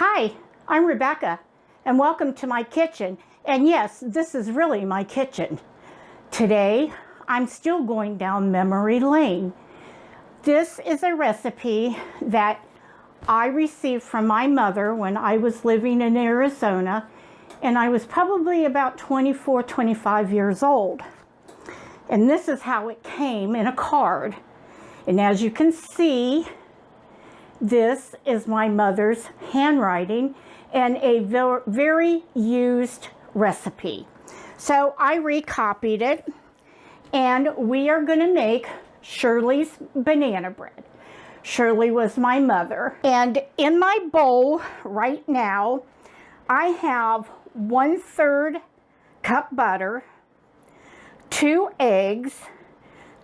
Hi, I'm Rebecca, and welcome to my kitchen. And yes, this is really my kitchen. Today, I'm still going down memory lane. This is a recipe that I received from my mother when I was living in Arizona, and I was probably about 24, 25 years old. And this is how it came in a card. And as you can see, this is my mother's handwriting and a very used recipe. So I recopied it, and we are going to make Shirley's banana bread. Shirley was my mother. And in my bowl right now, I have 1/3 cup butter, 2 eggs,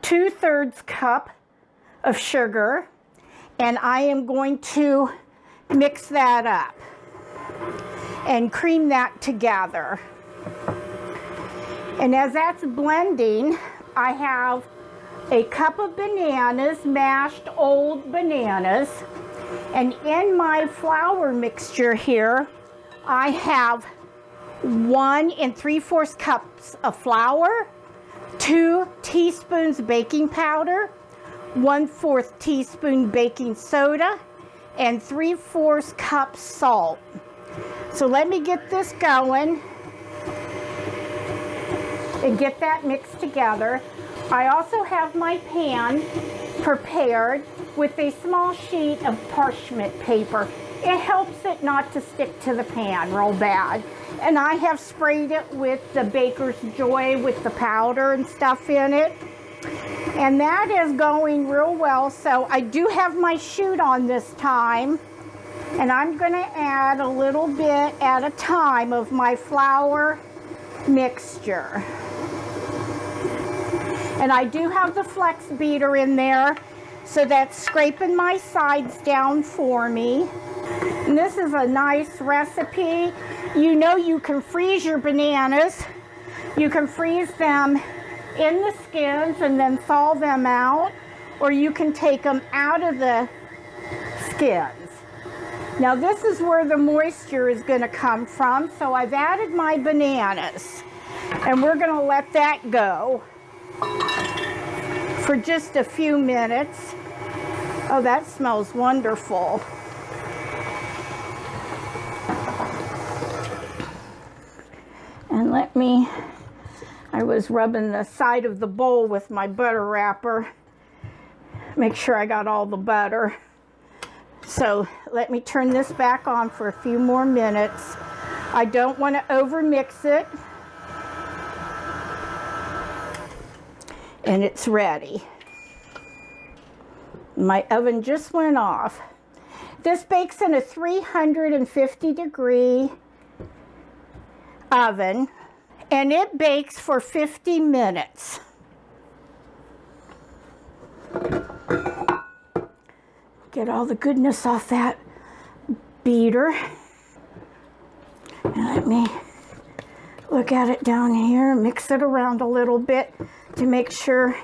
2/3 cup of sugar, and I am going to mix that up and cream that together. And as that's blending, I have a cup of bananas, mashed old bananas, and in my flour mixture here, I have 1 3/4 cups of flour, 2 teaspoons baking powder, 1/4 teaspoon baking soda, and 3/4 cup salt. So let me get this going and get that mixed together. I also have my pan prepared with a small sheet of parchment paper. It helps it not to stick to the pan real bad. And I have sprayed it with the Baker's Joy with the powder and stuff in it. And that is going real well. So I do have my chute on this time. And I'm going to add a little bit at a time of my flour mixture. And I do have the flex beater in there, so that's scraping my sides down for me. And this is a nice recipe. You know, you can freeze your bananas. You can freeze them in the skins and then thaw them out, or you can take them out of the skins. Now this is where the moisture is going to come from, so I've added my bananas, and we're going to let that go for just a few minutes. Oh, that smells wonderful. And I was rubbing the side of the bowl with my butter wrapper. Make sure I got all the butter. So let me turn this back on for a few more minutes. I don't want to over mix it. And it's ready. My oven just went off. This bakes in a 350-degree oven, and it bakes for 50 minutes. Get all the goodness off that beater. And let me look at it down here, mix it around a little bit to make sure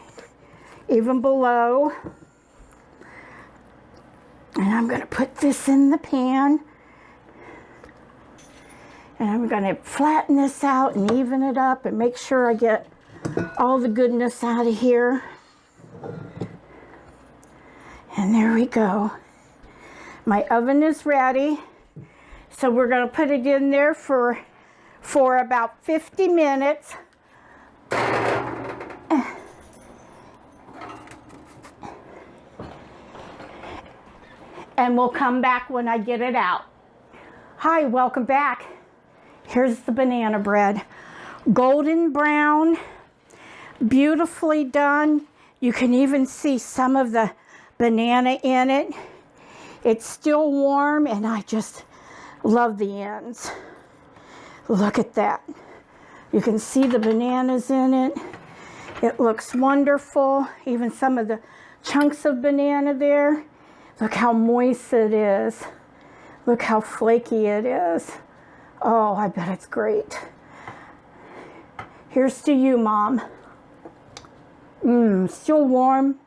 even below. And I'm going to put this in the pan. And I'm going to flatten this out and even it up and make sure I get all the goodness out of here. And there we go. My oven is ready. So we're going to put it in there for about 50 minutes. And we'll come back when I get it out. Hi, welcome back. Here's the banana bread. Golden brown, beautifully done. You can even see some of the banana in it. It's still warm, and I just love the ends. Look at that. You can see the bananas in it. It looks wonderful. Even some of the chunks of banana there. Look how moist it is. Look how flaky it is. Oh, I bet it's great. Here's to you, Mom. Still warm,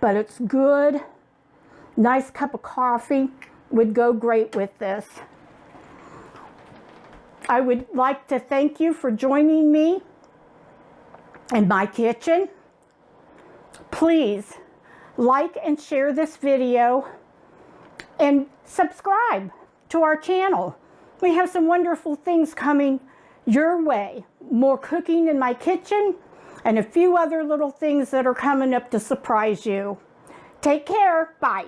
but it's good. Nice cup of coffee. would go great with this. I would like to thank you for joining me in my kitchen. Please like and share this video and subscribe to our channel. We have some wonderful things coming your way. More cooking in my kitchen and a few other little things that are coming up to surprise you. Take care. Bye.